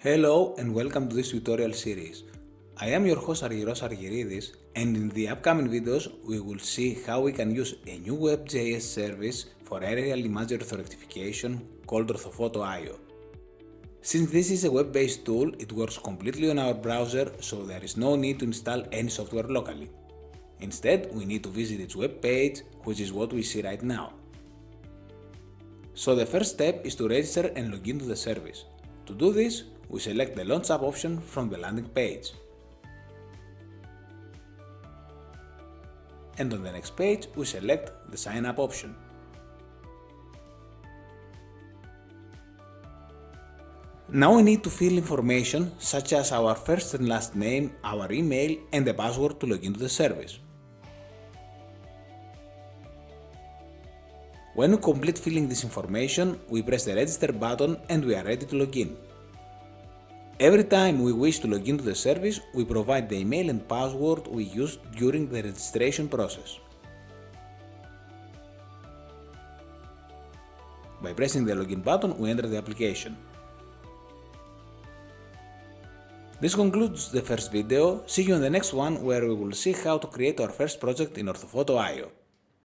Hello and welcome to this tutorial series. I am your host ArcGIS, and in the upcoming videos we will see how we can use a new WebJS service for aerial imagery orthorectification called OrthoPhoto. Since this is a web-based tool, it works completely on our browser, so there is no need to install any software locally. Instead, we need to visit its web page, which is what we see right now. So the first step is to register and log into the service. To do this, we select the Launch App option from the landing page. And on the next page, we select the Sign Up option. Now we need to fill information such as our first and last name, our email, and the password to log into the service. When we complete filling this information, we press the Register button and we are ready to log in. Every time we wish to log into the service, we provide the email and password we used during the registration process. By pressing the Login button, we enter the application. This concludes the first video. See you in the next one, where we will see how to create our first project in OrthoPhoto.